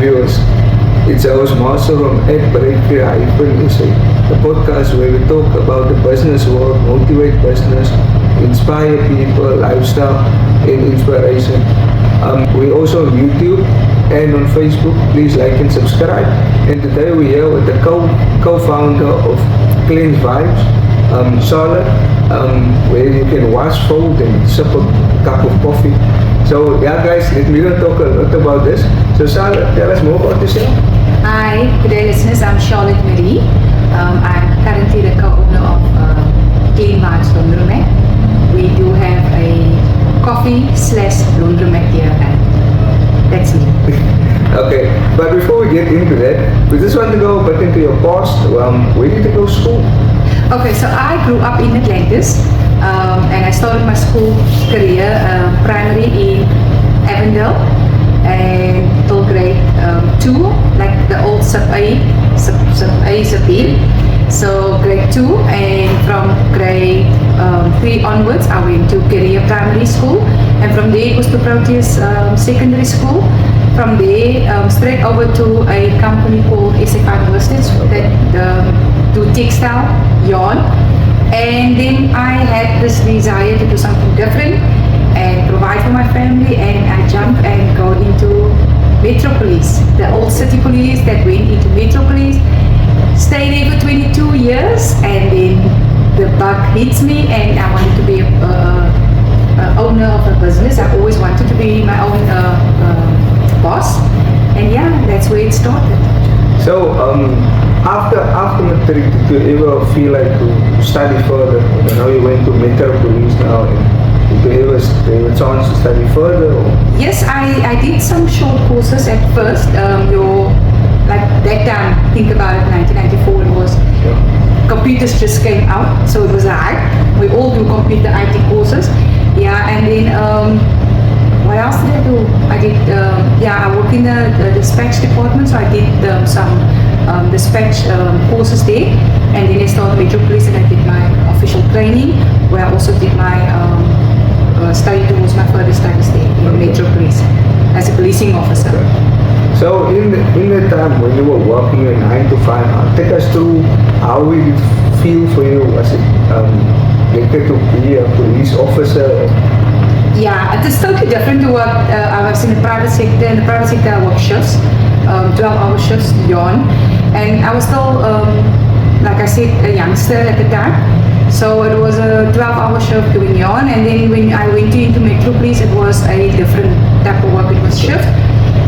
viewers. It's our host Marcel from Breakfree Podcast, the podcast where we talk about the business world, motivate business, inspire people, lifestyle, and inspiration. We also on YouTube and on Facebook. Please like and subscribe. And today we're here with the co-founder of Cleen Vibez, Charlotte, where you can wash, fold, and sip a cup of coffee. So yeah, guys, we don't talk a lot about this. So Charlotte, tell us more about yourself. Hi, good day listeners. I'm Charlotte Marie. I'm currently the co-owner of Cleen Vibez Laundromat. We do have a coffee/laundromat here, and that's me. Okay, but before we get into that, we just want to go back into your past. Where did you go to school? Okay, so I grew up in Atlantis, and I started my school career primary in Avondale and till grade 2, like the old sub A, sub B. So grade 2, and from grade 3 onwards, I went to career primary school, and from there it was to Proteus secondary school. From there, straight over to a company called SA5 Worsted that do textile, yarn. And then I had this desire to do something different and provide for my family, and I jumped and go into Metro Police, the old city police that went into Metro Police. Stayed there for 22 years, and then the bug hits me, and I wanted to be a owner of a business. I always wanted to be my own boss, and yeah, that's where it started. So after matric, did you ever feel like to study further? I know you went to Metro Police now. Did you ever have a chance to study further? Or? Yes, I did some short courses at first. Like that time, think about it, 1994, it was computers just came out, so it was a hype. We all do computer IT courses. Yeah, and then what else did I do? I did, I work in the dispatch department, so I did some dispatch courses there. And then I started Metro Police, and I did my official training, where I also did my study towards my further studies there in Metro Police as a policing officer. So in the time when you were working a 9 to 5, take us through how it did feel for you. Was it getting to be a police officer? Yeah, it is totally different to what I was in the private sector. In the private sector, I worked shifts, 12-hour shifts, yarn, and I was still, like I said, a youngster at the time. So it was a 12-hour shift doing yarn, and then when I went into Metro Police, it was a different type of work. It was shift,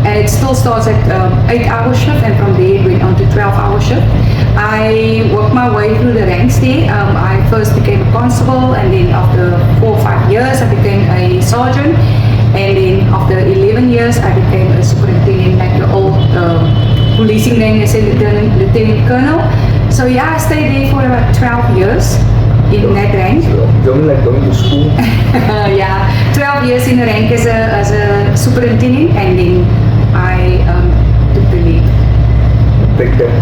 and it still starts at 8-hour shift, and from there it went on to 12-hour shift. I worked my way through the ranks there. I first became a constable, and then after 4 or 5 years I became a sergeant, and then after 11 years I became a superintendent, like the old policing name, they say lieutenant colonel. So yeah, I stayed there for about 12 years in that rank. So like going to school? Yeah, 12 years in the rank as a superintendent, and then I took the lead. Take that.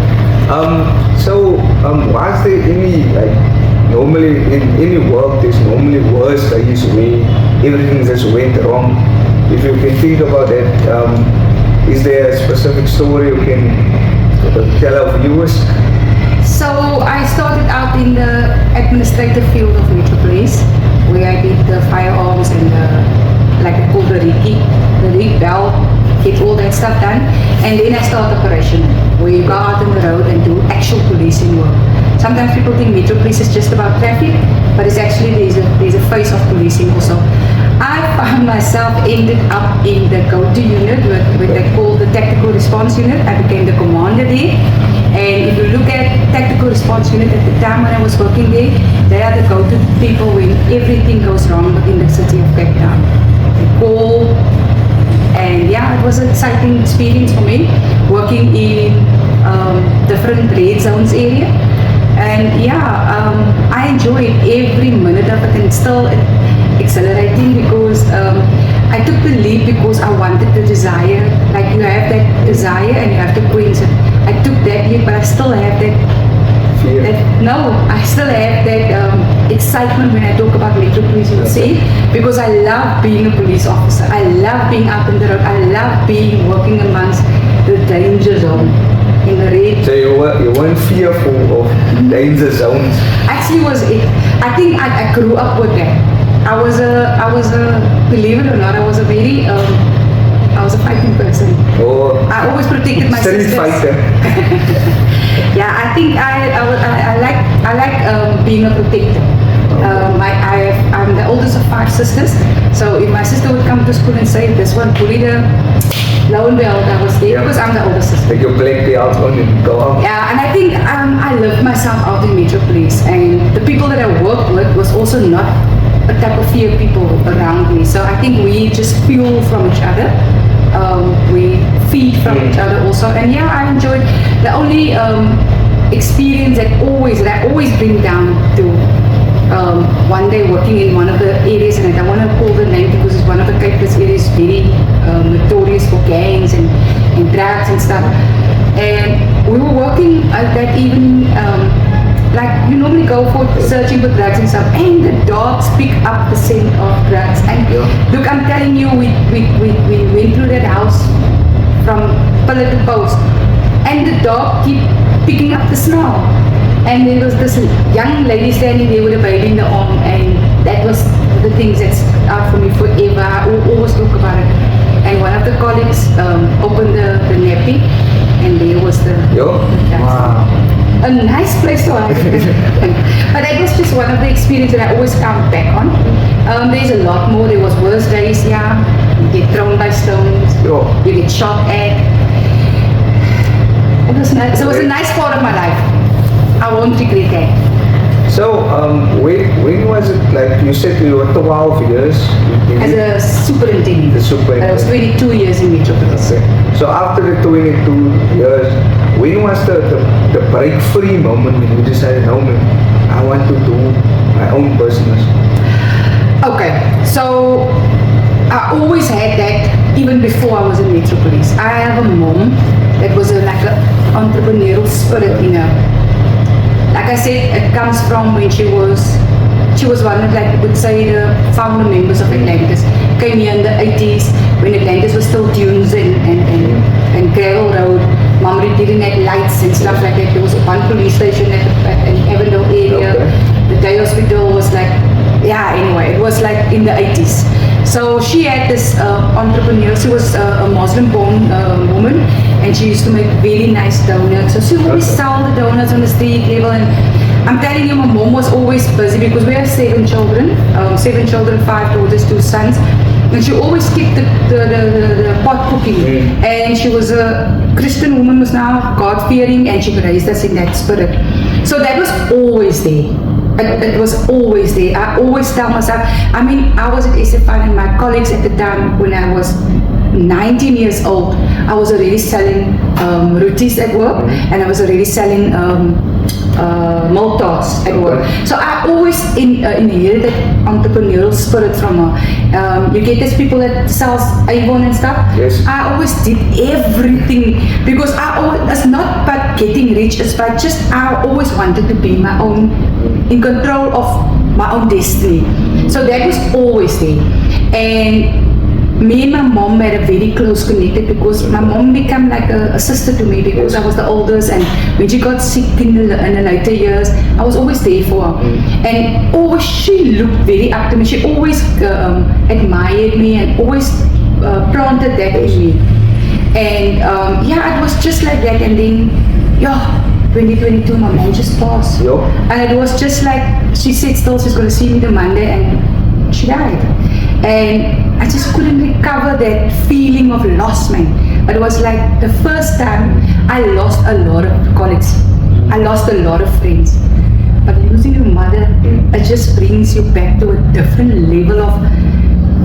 Was there any, like, normally in any work there's normally worst days where everything just went wrong? If you can think about that, is there a specific story you can tell our viewers? So I started out in the administrative field of Metro Police, where I did the firearms and like I call the rig bell, get all that stuff done, and then I started operation, where you go out on the road and do actual policing work. Sometimes people think Metro Police is just about traffic, but it's actually there's a face of policing also. I found myself ended up in the go-to unit, what they call the tactical response unit. I became the commander there. And if you look at tactical response unit at the time when I was working there, they are the go-to people when everything goes wrong in the city of Cape Town. They call, and yeah, it was an exciting experience for me, working in different red zones area. And yeah, I enjoyed every minute of it, and it's still exhilarating because I took the lead because I wanted the desire. Like, you have that desire and you have to quench it. I took that lead, but I still have that Fear. I still have that excitement when I talk about Metro Police, you would say, because I love being a police officer. I love being out on the road. I love working amongst the danger zone. In the red. So you weren't fearful of danger zones. Actually, I think I grew up with that. I was a believe it or not, I was a fighting person. Oh, I always protected my street sisters. fighter. Yeah, I think I like being a protector. I'm the oldest of 5 sisters, so if my sister would come to school and say this one bullied her, lo and behold, I was there because I'm the oldest sister. Like you black the out on and go on. Yeah, and I think I lived myself out in Metropolis, and the people that I worked with was also not a type of fear people around me. So I think we just fuel from each other. We feed from each other also, and yeah, I enjoyed the only experience that I always bring down to one day working in one of the areas, and I don't want to call the name because it's one of the Cape Coast areas very notorious for gangs and drugs and stuff. And we were working that evening, like you normally go for searching for drugs and stuff, and the dogs pick up the scent of drugs. And look, I'm telling you, we went through that house from pillar to post, and the dog keep picking up the smell. And there was this young lady standing there with a baby in the arm, and that was the things that stuck out for me forever. I always talk about it. And one of the colleagues opened the nappy, and there was the Wow. a nice place to hide. But that was just one of the experiences that I always come back on. There's a lot more. There was worse days, yeah. You get thrown by stones. You get shot at. It was nice. So it was a nice part of my life. I won't regret that. So, when was it, like you said you were 12 years? As a superintendent. The superintendent. I was 22 years in Metropolis. Okay. So after the 22 years, when was the break-free moment when you decided, no man, I want to do my own business? Okay, so I always had that even before I was in Metropolis. I have a mom that was like an entrepreneurial spirit in her. Like I said, it comes from when she was one of, like you would say, the founder members of Atlantis. Came here in the 80s when Atlantis was still dunes and gravel road. Mom didn't have lights and stuff like that. There was one police station in Avondale area. Okay. The day hospital was like, yeah, anyway, it was like in the 80s. So she had this entrepreneur. She was a Muslim-born woman, and she used to make really nice donuts. So she always sold the donuts on the street level. And I'm telling you, my mom was always busy because we have 7 children, 5 daughters, 2 sons. And she always kept the pot cooking. And she was a Christian woman, was now God-fearing, and she raised us in that spirit. So that was always there. It was always there. I always tell myself, I mean, I was at SFI, and my colleagues at the time, when I was 19 years old, I was already selling rotis at work, and I was already selling maltose at work. So I always inherited that entrepreneurial spirit from her. You get these people that sells Avon and stuff. Yes. I always did everything because it's not about getting rich, it's about just I always wanted to be my own, in control of my own destiny. So that was always there. And me and my mom had a very close connected because my mom became like a sister to me because I was the oldest, and when she got sick in the later years, I was always there for her. And always she looked very up to me. She always admired me and always planted that in me. And yeah, it was just like that. And then, 2022, my mom just passed. And it was just like, she said still she's going to see me the Monday, and she died. And I just couldn't recover that feeling of loss, man. It was like the first time I lost a lot of colleagues. I lost a lot of friends. But losing your mother, it just brings you back to a different level of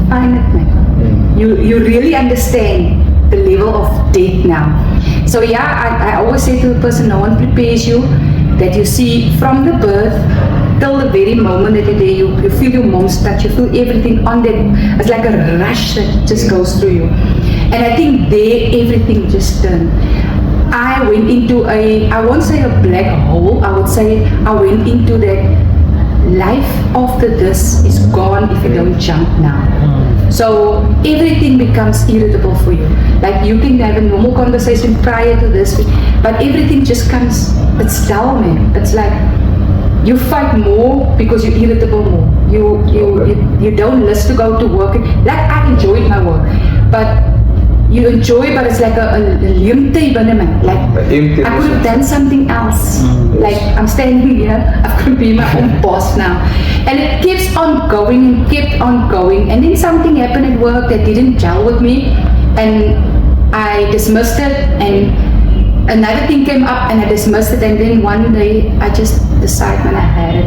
finite, man. You really understand the level of death now. So yeah, I always say to the person, no one prepares you, that you see from the birth till the very moment that you're there, you feel your mom's touch, you feel everything on that. It's like a rush that just goes through you. And I think there, everything just turned. I went into I won't say a black hole, I would say I went into that life after this is gone if you don't jump now. So everything becomes irritable for you. Like you can have a normal conversation prior to this, but everything just comes, it's dull, man. It's like you fight more because you're irritable more. You don't list to go to work. Like I enjoyed my work, but you enjoy, but it's like a leemte binneman. Like I could have done something else. Like I'm standing here, I could be my own boss now. And it keeps on going and kept on going. And then something happened at work that didn't gel with me, and I dismissed it. And another thing came up, and I dismissed it. And then one day I just decided, man,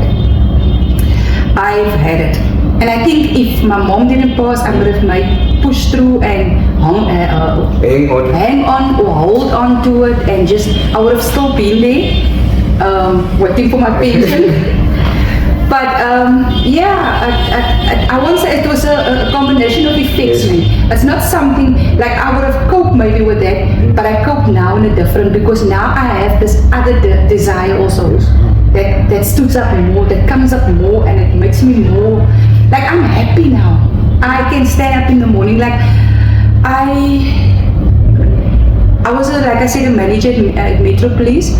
I've had it. And I think if my mom didn't pass, I would have made push through and hang on or hold on to it, and just I would have still been there, waiting for my pension. But I won't say it was a combination of effects. It's not something like I would have coped maybe with that, but I cope now in a different, because now I have this other desire also that stood up more, that comes up more, and it makes me more like I'm happy now. I can stand up in the morning. Like I was like I said, a manager at Metro Police,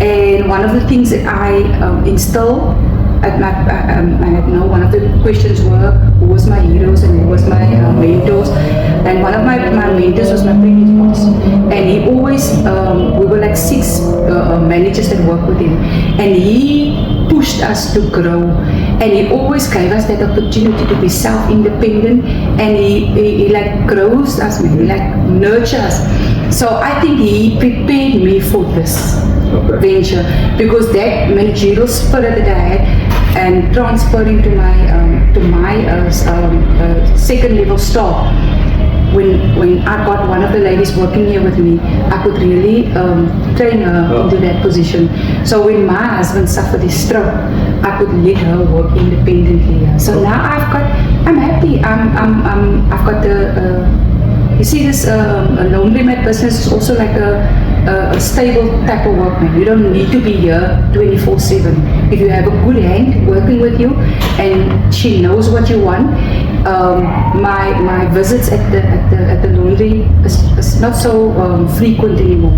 and one of the things that I instill at my I know one of the questions were who was my heroes and who was my mentors, and one of my mentors was my previous boss, and he always we were like 6 managers that worked with him, and he pushed us to grow, and he always gave us that opportunity to be self-independent, and he like grows us, he like nurtures us. So I think he prepared me for this venture, because that managerial spirit that I had and transferred into my second level staff. When I got one of the ladies working here with me, I could really train her into that position. So when my husband suffered his stroke, I could let her work independently. So now I'm happy. I've got you see, this laundromat business is also like a stable type of work, man. You don't need to be here 24/7. If you have a good hand working with you, and she knows what you want. My visits at the laundry is not so frequent anymore,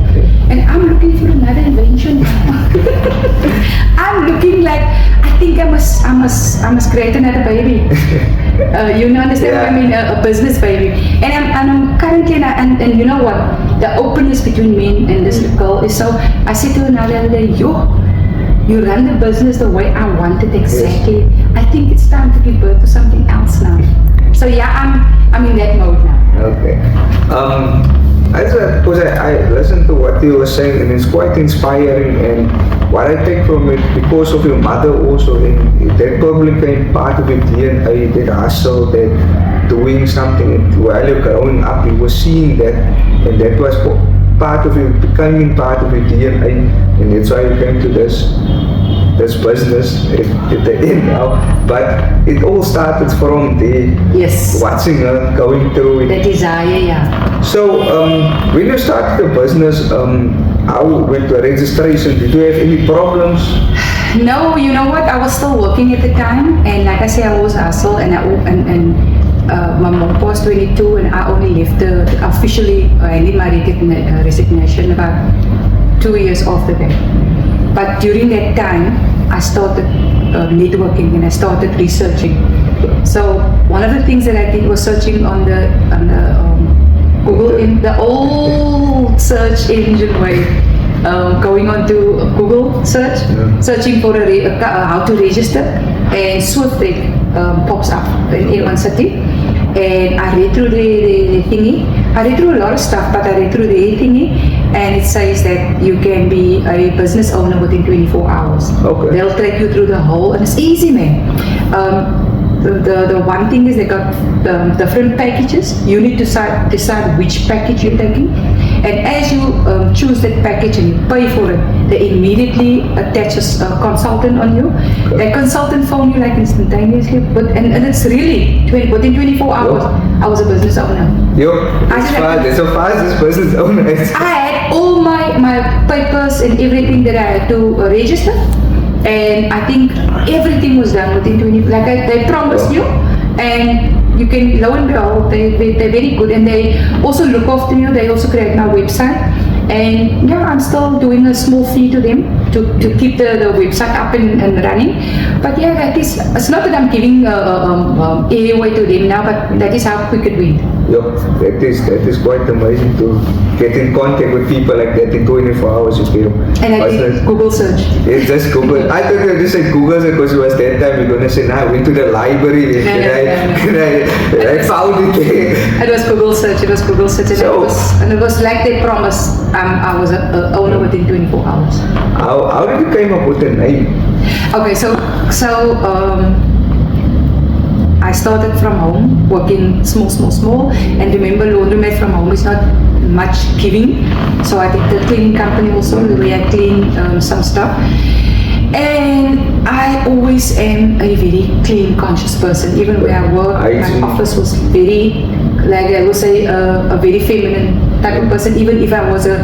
and I'm looking for another invention. I'm looking like I think I must create another baby. You know, understand what I mean? A business baby. And I'm currently and you know what? The openness between me and this girl is so. I said to her the other day, you run the business the way I want it exactly. Yes. I think it's time to give birth to something else now. So yeah, I'm in that mode now. Okay. Because I listened to what you were saying, and it's quite inspiring, and what I take from it, because of your mother also, and that probably became part of your DNA, that hustle, that doing something while you're growing up, you were seeing that, and that was part of you, becoming part of your DNA, and that's why you came to this business at the end now. But it all started from there. Yes. Watching her going through it. The desire, yeah. So when you started the business, how with the registration? Did you have any problems? No, you know what? I was still working at the time, and like I say, I was hustle, and my mom was 22, and I only left officially. I did my resignation about 2 years after that. But during that time, I started networking, and I started researching. So one of the things that I did was searching on the Google, in the old search engine way. Going on to Google search, searching for how to register, and Swiftec pops up in one city, and I read through the thingy. I read through a lot of stuff, but I read through the thingy, and it says that you can be a business owner within 24 hours. Okay. They'll take you through the whole, and it's easy, man. The one thing is they got different packages. You need to decide which package you're taking, and as you choose that package and you pay for it, they immediately attaches a consultant on you. That consultant phone you like instantaneously, and it's really within 24 hours. I was a business owner. That's so fast as business owner. I had all my papers and everything that I had to register. And I think everything was done within 20, like they promised you, and you can, lo and behold, they're very good, and they also look after you. They also create my website, and yeah, I'm still doing a small fee to them to keep the website up and running. But yeah, that is, it's not that I'm giving airway to them now, but that is how quick it went. Yeah, that is quite amazing to get in contact with people like that in 24 hours. You know. And I did Google search. It's just Google. I thought you just said Google search because it was that time you're gonna say, nah, I went to the library and I found it there. It was Google search. It was Google search, and it was like they promised. I was an owner within 24 hours. How did you come up with the name? Okay, so I started from home, working small, and remember, laundromat from home is not much giving. So I did the cleaning company also, where I clean some stuff. And I always am a very clean, conscious person. Even where I work, my office was very, like I would say, a very feminine type of person. Even if I was a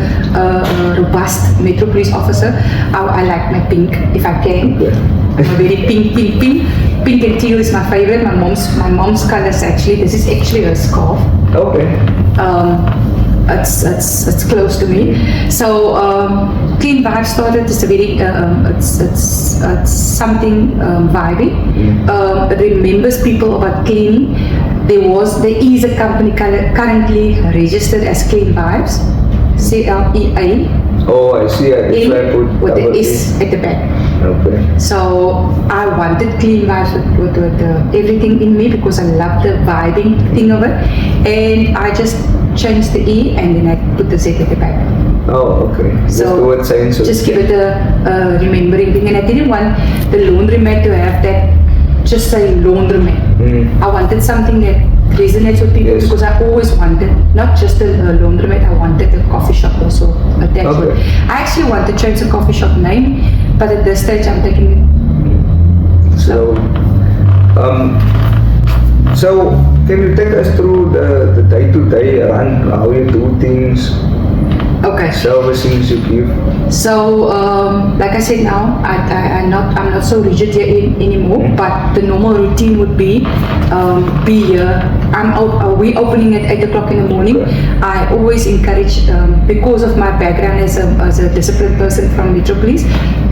robust Metro Police officer, I like my pink if I can. I'm a very pink. Pink and teal is my favorite. My mom's colors actually. This is actually a scarf. Okay. It's close to me. So Cleen Vibez started. It's a very it's something vibey. It remembers people about cleaning. There is a company currently registered as Cleen Vibez, CLEA. Oh, I see. That's why I put with the S at the back. Okay. So I wanted Cleen Vibez with everything in me because I love the vibing thing of it, and I just changed the E and then I put the Z at the back. Oh, okay. So just give it a remembering thing, and I didn't want the laundromat to have that just say laundromat. I wanted something that resonates with people because I always wanted not just a laundromat, I wanted a coffee shop also attached. Okay. I actually want to change the coffee shop name, but at this stage I'm taking it. So can you take us through the day-to-day run, how you do things? Okay. Servicing you give. So, like I said now, I'm not so rigid here anymore. But the normal routine would be here. We opening at 8 o'clock in the morning. I always encourage, because of my background as a disciplined person from Metro Police,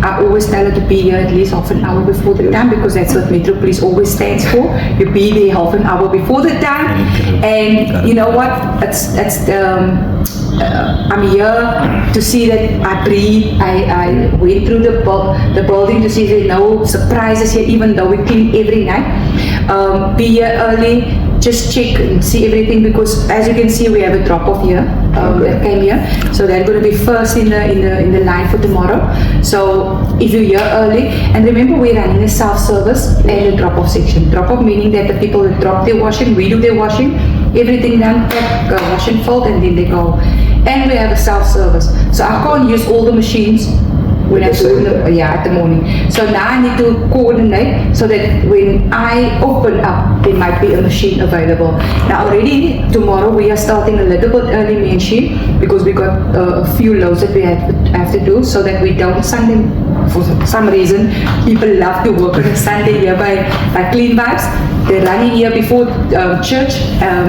I always tell her to be here at least half an hour before the time, because that's what Metro Police always stands for. You be there half an hour before the time, and you know what? I'm here to see that I breathe. I went through the building to see there are no surprises here, even though we clean every night. Be here early, just check and see everything, because as you can see we have a drop off here that came here, so they're going to be first in the line for tomorrow. So if you're here early, and remember we're running a self-service and a drop off section. Drop off meaning that the people that drop their washing, we do their washing, everything done, pack, wash and fold, and then they go. And we have a self-service, so I can't use all the machines when I do at the morning. So now I need to coordinate so that when I open up, there might be a machine available. Now already tomorrow we are starting a little bit early, me and she, because we got a few loads that we have to do, so that we don't Sunday. For some reason, people love to work on a Sunday here by Cleen Vibez. They're running here before church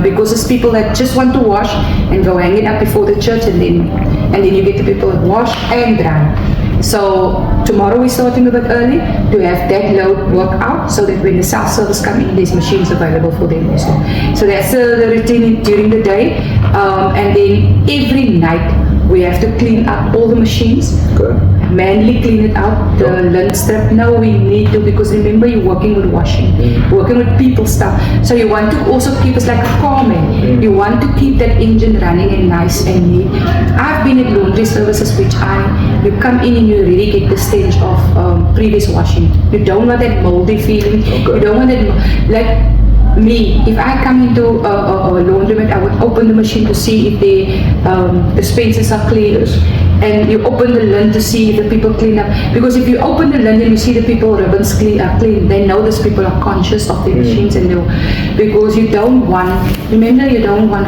because it's people that just want to wash and go hang it up before the church, and then you get the people that wash and dry. So tomorrow we're starting a bit early to have that load work out, so that when the self-service come in, there's machines available for them also. So that's the routine during the day, and then every night we have to clean up all the machines. Manually clean it out, the lint strip. No, we need to, because remember you're working with washing, working with people stuff. So you want to also keep us like a car man. You want to keep that engine running and nice and neat. I've been at laundry services which you come in and you really get the stench of previous washing. You don't want that moldy feeling. You don't want that, like me, if I come into a laundromat, I would open the machine to see if the dispensers are clean. And you open the lint to see if the people clean up. Because if you open the lint and you see the people ribbons are clean, they know those people are conscious of the machines, and because you don't want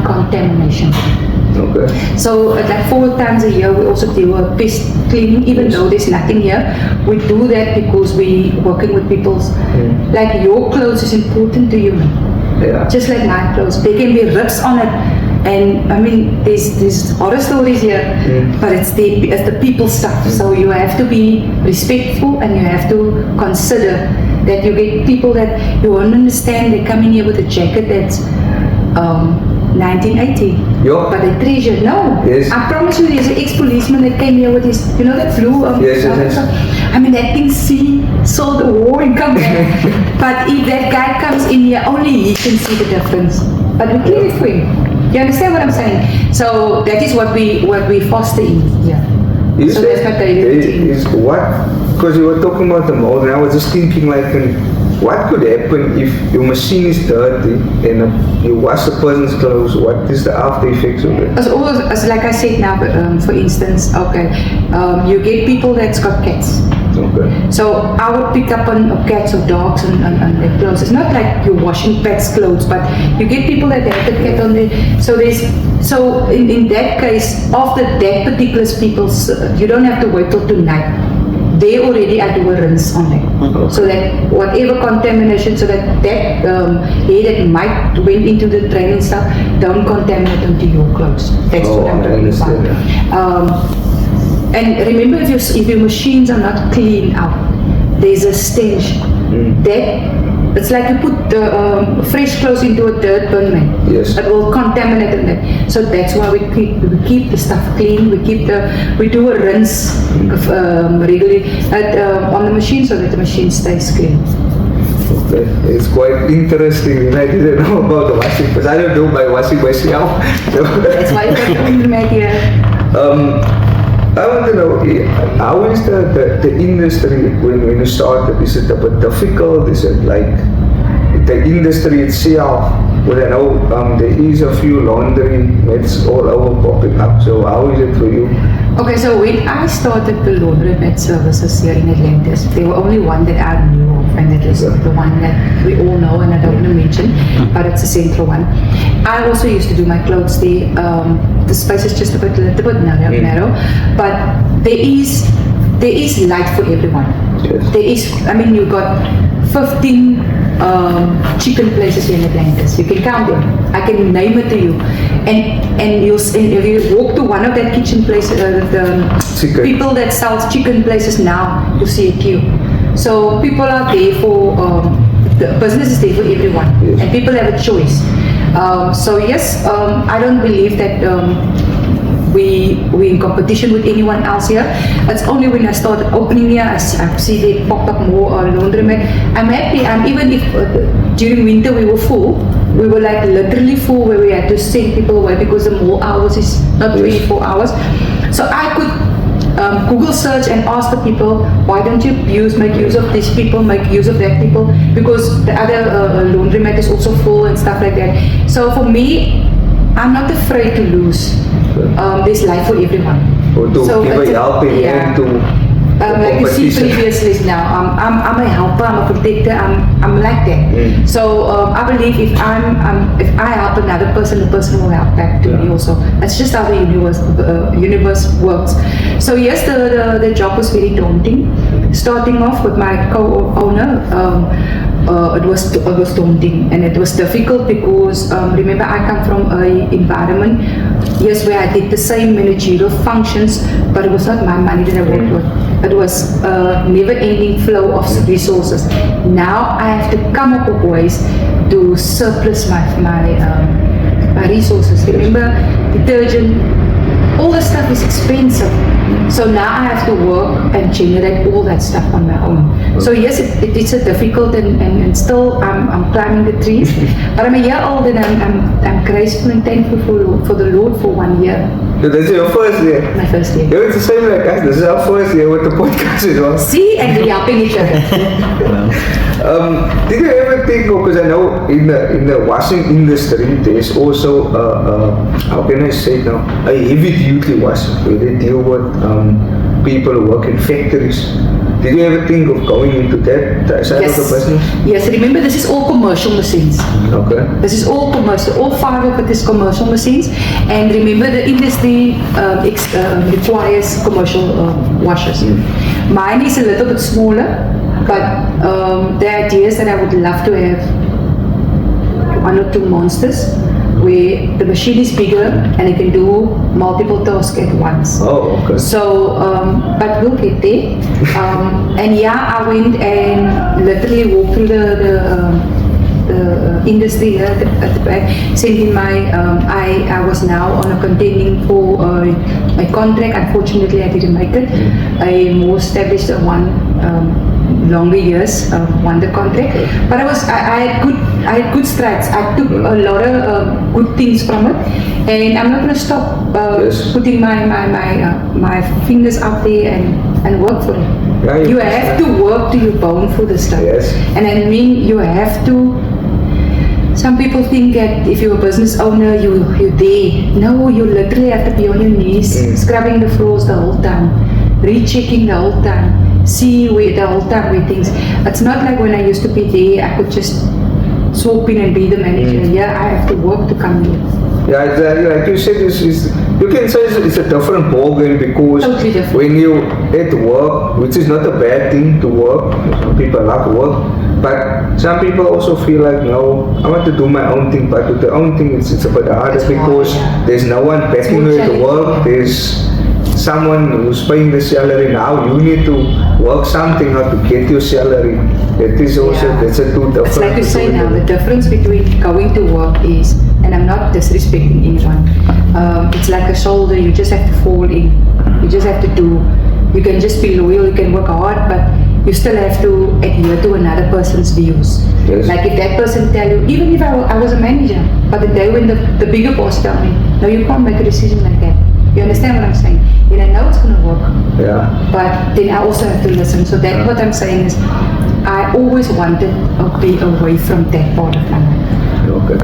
contamination. Okay. So like 4 times a year we also do a pest cleaning, even though there's nothing here. We do that because we working with people's, like your clothes is important to you. Yeah. Just like my clothes, there can be rips on it, and I mean, there's horror stories here, but it's the people stuff. So you have to be respectful, and you have to consider that you get people that you won't understand. They come in here with a jacket that's 1980, but they treasure. No, yes. I promise you, there's an ex-policeman that came here with his, that blue. Yes. I mean, that thing saw the war and come back. But if that guy comes in here, only he can see the difference. But we clean it for him. You understand what I'm saying? So that is what we foster in. Yeah. So that's my daily routine. Because you were talking about the mold, and I was just thinking what could happen if your machine is dirty and you wash the person's clothes? What is the after effects of it? As like I said now, for instance, you get people that's got cats. Okay. So I would pick up on cats or dogs and their clothes. It's not like you're washing pets' clothes, but you get people that have the cat on there. So in that case, after that particular people's, you don't have to wait till tonight. They already are doing a rinse on them, so that whatever contamination, so that hair that might went into the drain and stuff, don't contaminate into your clothes. That's what I'm talking about. And remember, if your machines are not clean out, there's a stench. It's like you put the fresh clothes into a dirt bin, man. Yes. It will contaminate them. So that's why we keep the stuff clean. We do a rinse regularly on the machine, so that the machine stays clean. Okay. It's quite interesting. I didn't know about the washing, because I don't know by washing myself. So that's why you got the implement here. I want to know, how is the industry when you started? Is it a bit difficult? Is it like the industry itself? Well, I know there is a few laundry mats all over popping up. So how is it for you? Okay, so when I started the laundromat services here in Atlantis, there were only one that I knew of, and that is the one that we all know, and I don't want to mention, but it's a central one. I also used to do my clothes there. The space is just a little bit narrow, but there is light for everyone. Yes. There is, I mean, you got 15 chicken places here in Atlantis. You can count them. I can name it to you. And if you walk to one of that kitchen places, the people that sells chicken places now, you see a queue. So people are there for, the business is there for everyone. Yes. And people have a choice. So yes, I don't believe that we're in competition with anyone else here. It's only when I started opening here, I see they popped up more laundromat. I'm happy. Even if during winter we were full, we were like literally full, where we had to send people away because the mall hours is not 24 hours. So I could Google search and ask the people, why don't you make use of these people, make use of that people, because the other laundromat is also full and stuff like that. So for me, I'm not afraid to lose. There's life for everyone. Or to so give a helping hand to like you see previously now, I'm a helper, I'm a protector, I'm like that. So I believe if I help another person, the person will help back to me also. That's just how the universe works. So yes, the job was very daunting. Starting off with my co-owner, it was daunting and it was difficult because remember, I come from an environment, yes, where I did the same managerial functions, but it was not my money that I worked with. It was a never-ending flow of resources. Now I have to come up with ways to surplus my resources. Remember, detergent, all the stuff is expensive. So now I have to work and generate all that stuff on my own. So yes, it's a difficult and still I'm climbing the trees. But I'm a year old and I'm grateful and thankful for the Lord for 1 year. So that's your first year? My first year. Yeah, it's the same like us. This is our first year with the podcast as well. See, and we're helping each other. Did you ever think, because I know in the washing industry there's also how can I say it now, a heavy duty wash where they deal with people who work in factories. Did you ever think of going into that side of the business? Yes, remember this is all commercial machines. Okay. This is all commercial, all 5 of it is commercial machines. And remember the industry requires commercial washers. Mine is a little bit smaller, but the idea is that I would love to have one or two monsters where the machine is bigger and it can do multiple tasks at once. Oh, okay. So, but we'll get there. And yeah, I went and literally walked through the industry here at the back, sent in my, I was now on a contending for my contract. Unfortunately, I didn't make it. A more established one, longer years, won the contract. But I had good strides. I took a lot of good things from it, and I'm not going to stop putting my fingers out there and work for it. Yeah, you have to work to your bone for this stuff. Yes. And I mean, you have to. Some people think that if you're a business owner, you're there. No, you literally have to be on your knees, scrubbing the floors the whole time, rechecking the whole time, see where the whole time where things. It's not like when I used to be there, I could just swoop in and be the manager. Yeah, I have to work to come here. Yeah, exactly. Like you said, you can say it's a different ballgame because Totally different. when you at work, which is not a bad thing to work, some people like work, but some people also feel like, no, I want to do my own thing, but with the own thing it's a bit harder because there's no one backing you to work, there's someone who's paying the salary now, you need to work something out to get your salary. That is also, that's a two different. It's like you say now, the difference between going to work is, and I'm not disrespecting anyone, it's like a shoulder, you just have to fall in. You just have to do, you can just be loyal, you can work hard, but you still have to adhere to another person's views. Yes. Like if that person tell you, even if I was a manager, but the day when the bigger boss tell me, no, you can't make a decision like that. You understand what I'm saying? And I know it's going to work. Yeah. But then I also have to listen. So that's what I'm saying is, I always wanted to be away from that part of my life. Okay.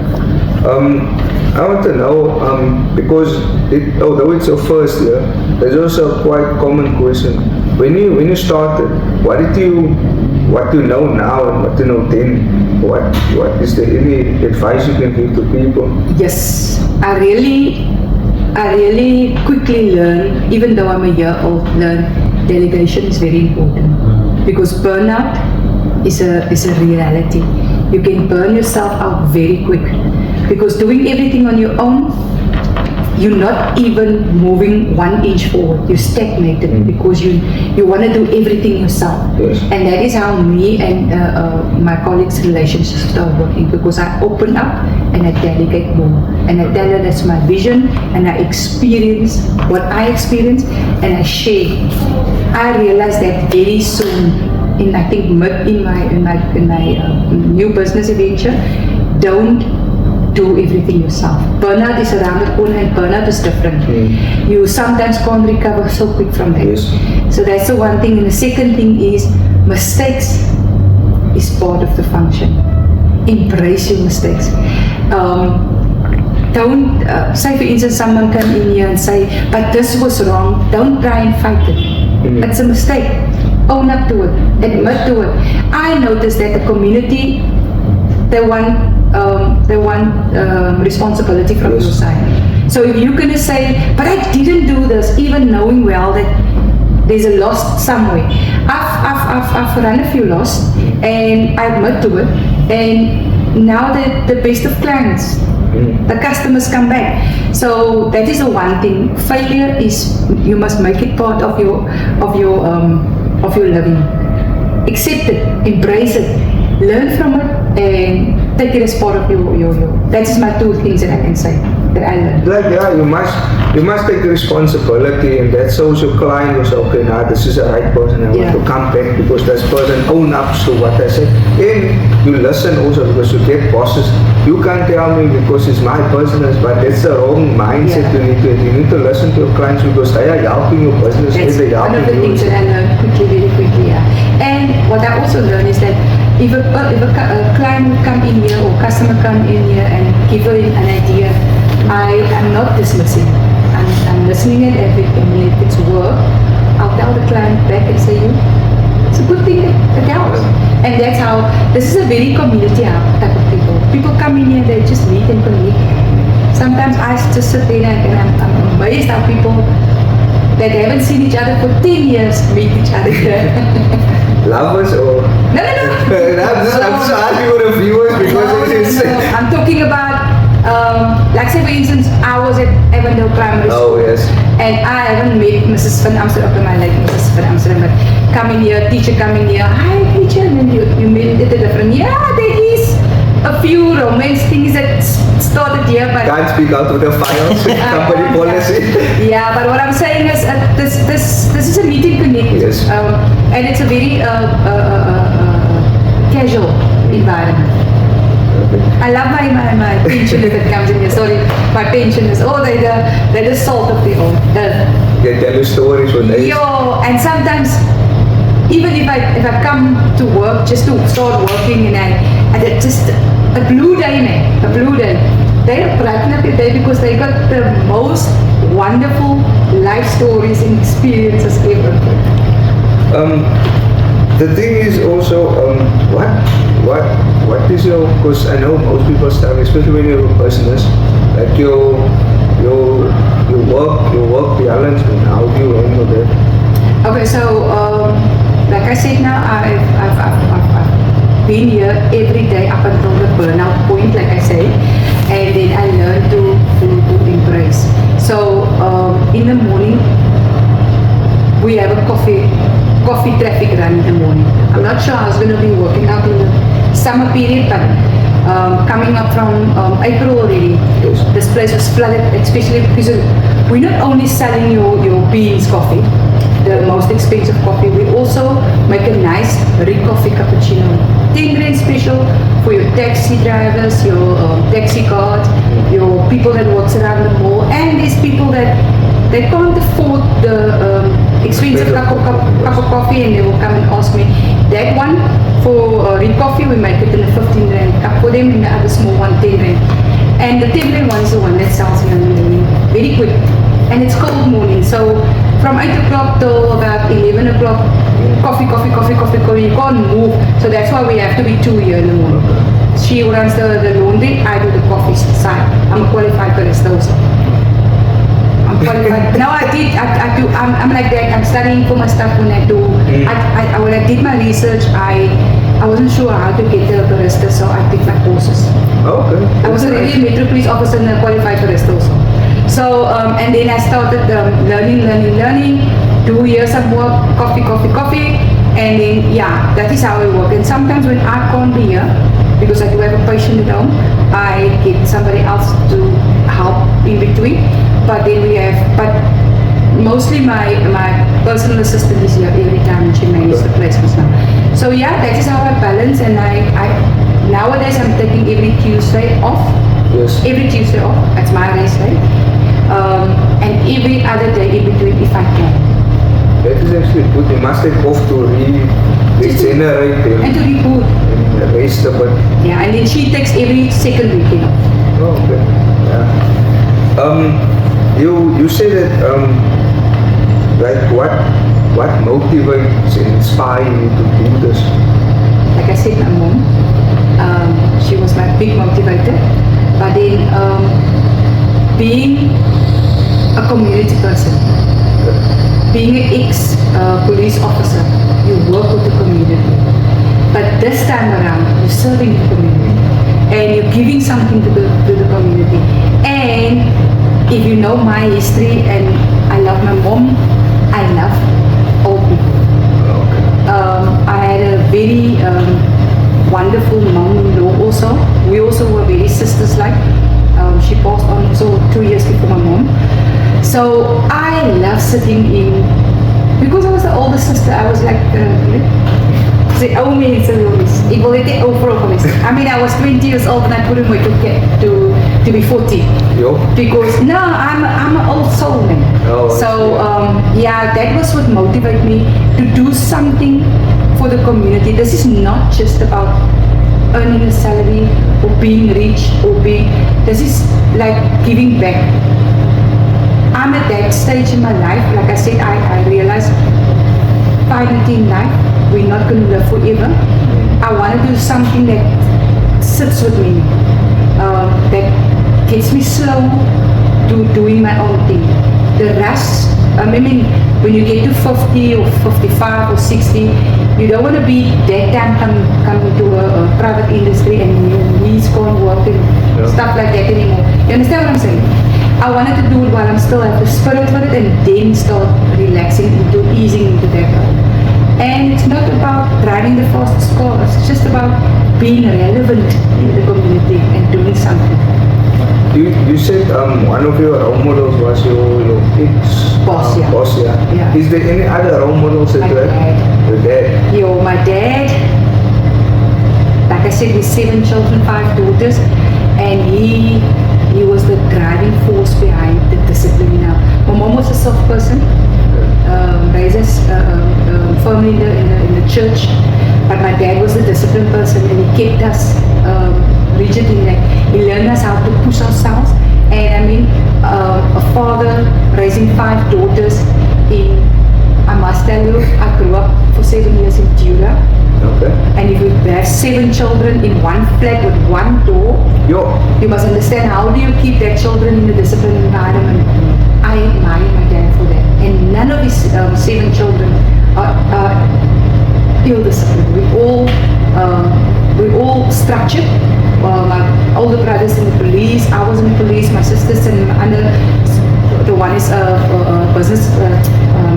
I want to know, because although it's your first year, there's also a quite common question. When you started, what do you know now and what do you know then? What is there any advice you can give to people? Yes, I really quickly learn, even though I'm a year old, learn delegation is very important because burnout is a reality. You can burn yourself out very quick because doing everything on your own, you're not even moving 1 inch forward. You're stagnated because you want to do everything yourself. Yes. And that is how me and my colleagues' relationship started working because I open up and I delegate more. And I tell her that's my vision and I experience what I experience and I share. I realized that very soon in I think in my new business adventure. Don't do everything yourself. Burnout is around the corner and burnout is different. You sometimes can't recover so quick from that. Yes. So that's the one thing. And the second thing is mistakes is part of the function. Embrace your mistakes. Don't say for instance someone come in here and say, but this was wrong. Don't try and fight it. It's a mistake. Own up to it. Admit to it. I noticed that the community, they want responsibility from your side. So if you're gonna say, but I didn't do this, even knowing well that there's a loss somewhere. I've run a few losses and I admit to it, and now the best of clients, the customers come back. So that is the one thing. Failure is, you must make it part of your living. Accept it, embrace it, learn from it, and take it as part of your. That is my two things that I can say that I learned. Like you must take responsibility, and that shows your client was okay. Now this is the right person. I want to come back because this person own up to what I said. And you listen also because you get bosses. You can't tell me because it's my business, but that's the wrong mindset. You need to listen to your clients because they are helping your business. That's one of the things that I learned very quickly. And what I also learned is that if a client would come in here or customer come in here and give her an idea, I am not dismissing. I'm listening at everything. If it's work, I'll tell the client back and say, it's a good thing that helps. And that's how, this is a very community type of people. People come in here, they just meet and connect. Sometimes I just sit there and I'm amazed how people, that haven't seen each other for 10 years meet each other here. Lovers or? No. I'm just asking for the viewers because it's. I'm talking about, like say for instance, I was at Avondale Primary Oh, School. yes. And I haven't met Mrs. Van Amsterdam, okay, I like Mrs. Van Amsterdam, but coming here, teacher coming here, hi teacher, and then you meet it different. Yeah, there is a few romance things that started here, but Can't speak out of the files, company policy. yeah, but what I'm saying is this is a meet and connect, Yes. and it's a very casual environment. I love my pensioners that comes in here. Sorry, my pensioners. Oh, they're the salt of the earth. They tell you stories when they. Yo, and sometimes even if I come to work just to start working and it just a blue day, man, a blue day. They're brighten up your day because they got the most wonderful life stories and experiences ever. The thing is also, what is your? Because I know most people start, especially when you're a business, like your work balance. And how do you handle that? Okay, so like I said now, I've been here every day up until the burnout point, like I say, and then I learned to embrace. So in the morning, we have a coffee traffic run in the morning. I'm not sure I was going to be working out in the summer period, but coming up from April already, Yes. this place was flooded, especially because we're not only selling your beans coffee, the most expensive coffee, we also make a nice coffee cappuccino. 10 rand special for your taxi drivers, your taxi cars, your people that works around the mall, and these people that they can't afford the expensive cup of coffee, and they will come and ask me. That one for coffee, we make it in a 15 rand cup for them, and the other small one 10 rand. And the 10 rand one is the one that sells in the morning, very quick, and it's cold morning. So from 8 o'clock till about 11 o'clock, coffee, you can't move. So that's why we have to be 2 here in the morning. She runs the laundry, I do the coffee side. I'm a qualified barista also. I'm qualified. Now I do, I'm like that, I'm studying for my stuff when I do, when I did my research, I wasn't sure how to get the barista, so I picked my courses. Okay. I was already a Metro Police officer and a qualified barista also. So, and then I started learning, 2 years of work, coffee, and then, yeah, that is how I work. And sometimes when I can't be here, because I do have a patient at home, I get somebody else to help in between. But then but mostly my personal assistant is here every time and she manages the placements now. So yeah, that is how I balance, and I nowadays I'm taking every Tuesday off. Yes. Every Tuesday off, that's my rest day. And every other day in between if I can. That is actually good. You must take off to regenerate And to reboot. and rest a bit. Yeah, and then she takes every second weekend off. Oh, okay. Yeah. You say that like what motivates and inspires you to do this? Like I said, my mom, she was my big motivator. But then being a community person, being an ex-police officer, you work with the community. But this time around, you're serving the community and you're giving something to the community. And if you know my history, and I love my mom, I love old people. I had a very wonderful mom-in-law also. We also were very sisters-like. She passed on also 2 years before my mom. So I love sitting in, because I was the older sister, I was like, say, oh me, so ik wil dit overal. I mean, I was 20 years old and I couldn't wait to be 40. Yo. Because no, I'm an old soul man. Oh, so yeah, that was what motivated me to do something for the community. This is not just about earning a salary or being rich or this is like giving back. I'm at that stage in my life, like I said, I realized finally in life, we're not going to live forever. I want to do something that sits with me, that gets me slow to doing my own thing. The rest I mean, when you get to 50 or 55 or 60, you don't want to be that time come to a private industry and your knees can't work and stuff like that anymore. You understand what I'm saying? I wanted to do it while I'm still have the spirit for it and then start relaxing into easing into that role. And it's not about driving the fastest cars, it's just about being relevant in the community and doing something. You said one of your role models was your Boss, yeah. boss, yeah. Yeah. Is there any other role models that My you have? dad. Your dad. My dad, like I said, with 7 children, 5 daughters, and he was the driving force behind the discipline. Now, my mom was a soft person, raised us firmly in the church, but my dad was the disciplined person, and he kept us rigid in that. He learned us how to push ourselves, and I mean, a father raising 5 daughters I must tell you, I grew up for 7 years in Tura. Okay. And if you have 7 children in one flat with one door, you must understand how do you keep their children in a disciplined environment. I admire my dad for that. And none of his 7 children are ill-disciplined. We're all structured. My older brother's in the police, I was in the police, my sister's in the one is a business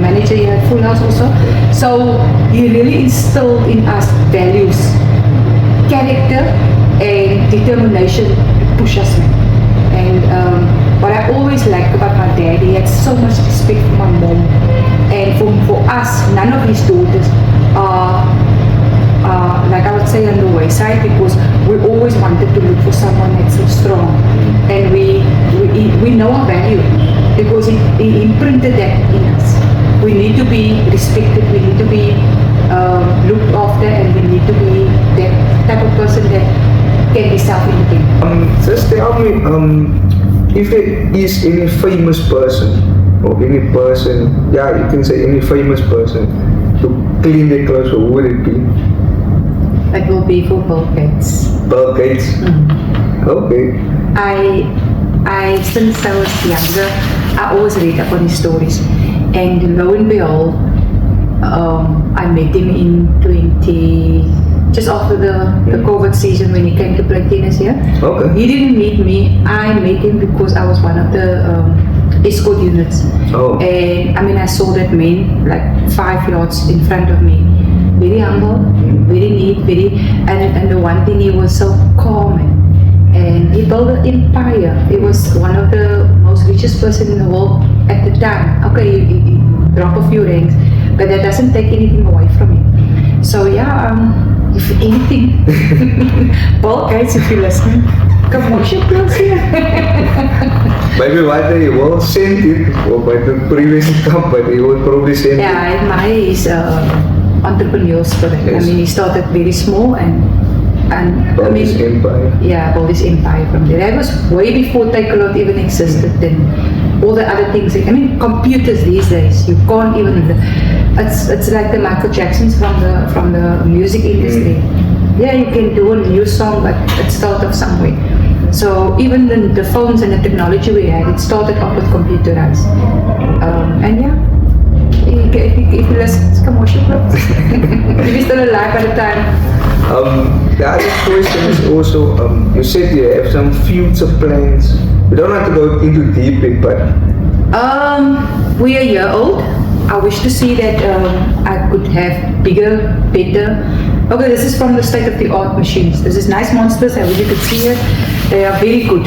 manager here at Full House also. So he really instilled in us values, character and determination to push us. And what I always liked about my dad, he had so much respect for my mom. And for us, none of his daughters are like I would say on the wayside, because we always wanted to look for someone that's so strong. And we know our value because he imprinted that in us. We need to be respected, we need to be looked after, and we need to be that type of person that can be self-independent. Just tell me, if there is any famous person, or any person, yeah, you can say any famous person, to clean their clothes, who would it be? That will be for Bill Gates. Bill Gates? Okay. I since I was younger, I always read up on his stories, and lo and behold, I met him in just after the COVID season when he came to play tennis here. Okay. He didn't meet me, I met him because I was one of the escort units. Oh. And I mean, I saw that man like 5 yards in front of me. Very humble, very neat, and the one thing, he was so calm, and he built an empire. He was one of the most richest person in the world at the time. Okay, he dropped a few ranks, but that doesn't take anything away from him. So yeah, if anything, Paul Gates, if you're listening, come wash your clothes here. Maybe one day he will send it, or by the previous company, he will probably send Yeah, I admire his entrepreneurial spirit. Yes. I mean, he started very small and build I mean, his empire. Yeah, build his empire from there. That was way before Takealot even existed, and all the other things. I mean, computers these days, you can't even. It's like the Michael Jacksons from the music industry. Yeah, you can do a new song, but it started off somewhere. So even the phones and the technology we had, it started off with computerized. And yeah. If you listen, come wash your clothes. If you're still alive at the time. The other question is also, you said you have some future plans. We don't have to go into deep it, but we are a year old. I wish to see that I could have bigger, better. Okay, this is from the state-of-the-art machines. This is nice monsters. I wish you could see it. They are very good.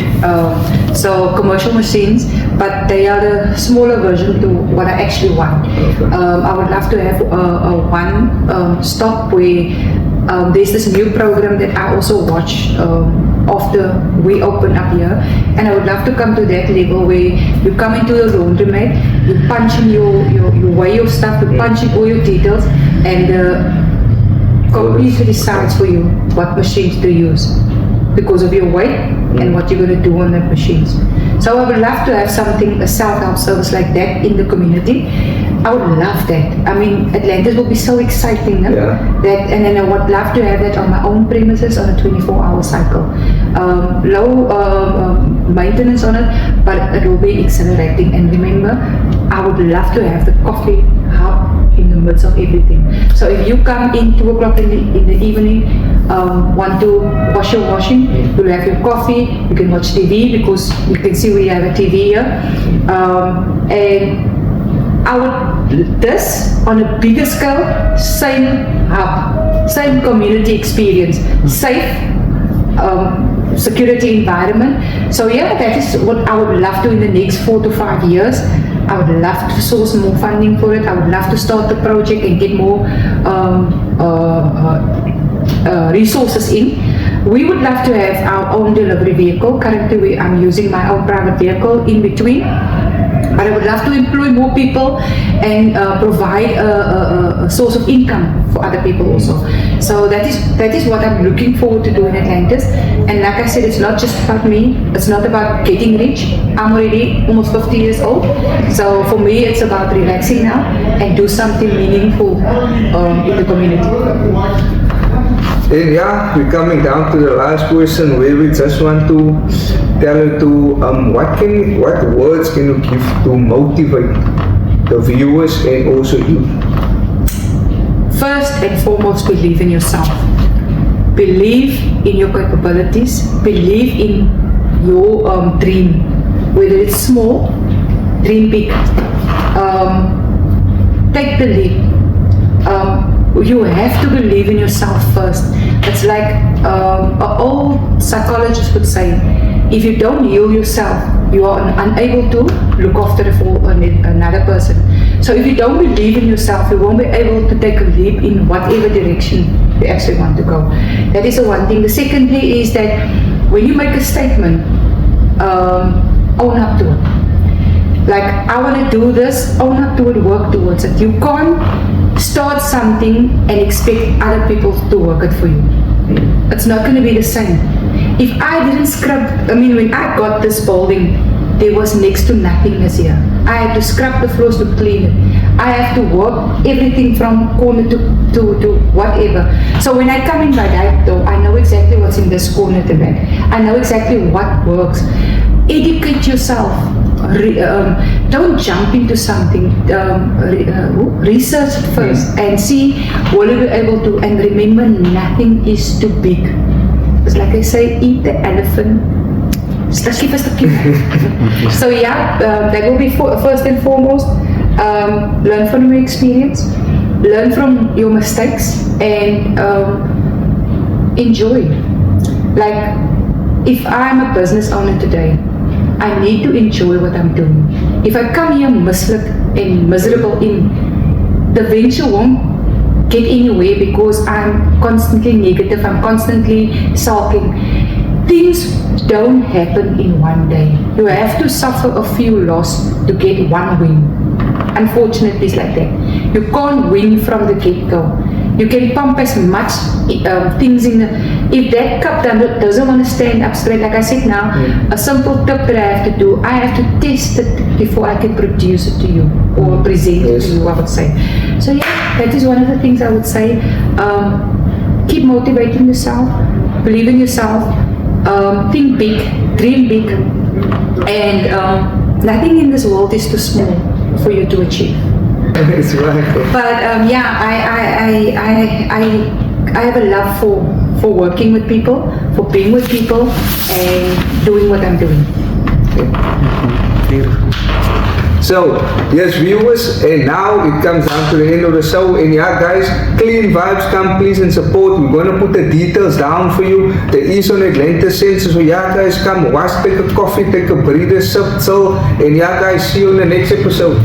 So commercial machines, but they are the smaller version to what I actually want. I would love to have a one stop where there's this new program that I also watch after we open up here, and I would love to come to that level where you come into the laundromat, you punch in you weigh your stuff, you punch in all your details, and the computer decides for you what machines to use because of your weight and what you're going to do on that machines. So I would love to have something, a self-help service like that in the community. I would love that. I mean, Atlantis will be so exciting. No? Yeah. That, and then I would love to have that on my own premises on a 24-hour cycle. Low maintenance on it, but it will be exhilarating. And remember, I would love to have the coffee hub in the midst of everything. So if you come in 2 o'clock in the evening, want to wash your washing, you'll have your coffee, you can watch TV because you can see we have a TV here. And I would, this on a bigger scale, same hub, same community experience, safe, security environment. So yeah, that is what I would love to in the next 4 to 5 years. I would love to source more funding for it. I would love to start the project and get more resources in. We would love to have our own delivery vehicle. Currently, I'm using my own private vehicle in between. But I would love to employ more people and provide a source of income for other people also. So that is what I'm looking forward to do in Atlantis. And like I said, it's not just about me. It's not about getting rich. I'm already almost 50 years old. So for me, it's about relaxing now and do something meaningful in the community. And yeah, we're coming down to the last question where we just want to tell you to what words can you give to motivate the viewers and also you? First and foremost, believe in yourself. Believe in your capabilities. Believe in your dream. Whether it's small, dream big. Take the leap. You have to believe in yourself first. It's like an old psychologist would say, if you don't heal yourself, you are unable to look after another person. So if you don't believe in yourself, you won't be able to take a leap in whatever direction you actually want to go. That is the one thing. The secondly is that when you make a statement, own up to it. Like, I want to do this, own up to it, work towards it. You can't start something and expect other people to work it for you. It's not going to be the same. If I didn't when I got this building, there was next to nothingness here. I had to scrub the floors to clean it. I have to work everything from corner to whatever. So when I come in by that door, I know exactly what's in this corner to back. I know exactly what works. Educate yourself. Don't jump into something. Research it first and see what you'll be able to. And remember, nothing is too big. It's like I say, eat the elephant. Stukje for stukje. So yeah, that will be first and foremost. Learn from your experience. Learn from your mistakes and enjoy. Like, if I'm a business owner today, I need to enjoy what I'm doing. If I come here misled and miserable the venture won't get anywhere because I'm constantly negative, I'm constantly sulking. Things don't happen in one day. You have to suffer a few losses to get one win. Unfortunately, it's like that. You can't win from the get-go. You can pump as much things in if that cup doesn't want to stand up straight, like I said now, a simple tip that I have to do, I have to test it before I can produce it to you or present it to you, I would say. So yeah, that is one of the things I would say. Keep motivating yourself, believe in yourself, think big, dream big, and nothing in this world is too small for you to achieve. It's wonderful. But yeah, I have a love for working with people, for being with people, and doing what I'm doing. Beautiful. So, yes, viewers, and now it comes down to the end of the show. And yeah, guys, Cleen Vibez, come please and support. We're going to put the details down for you. There is on Atlantis Center. So yeah, guys, come watch, take a coffee, take a breather, sip, chill. And yeah, guys, see you in the next episode.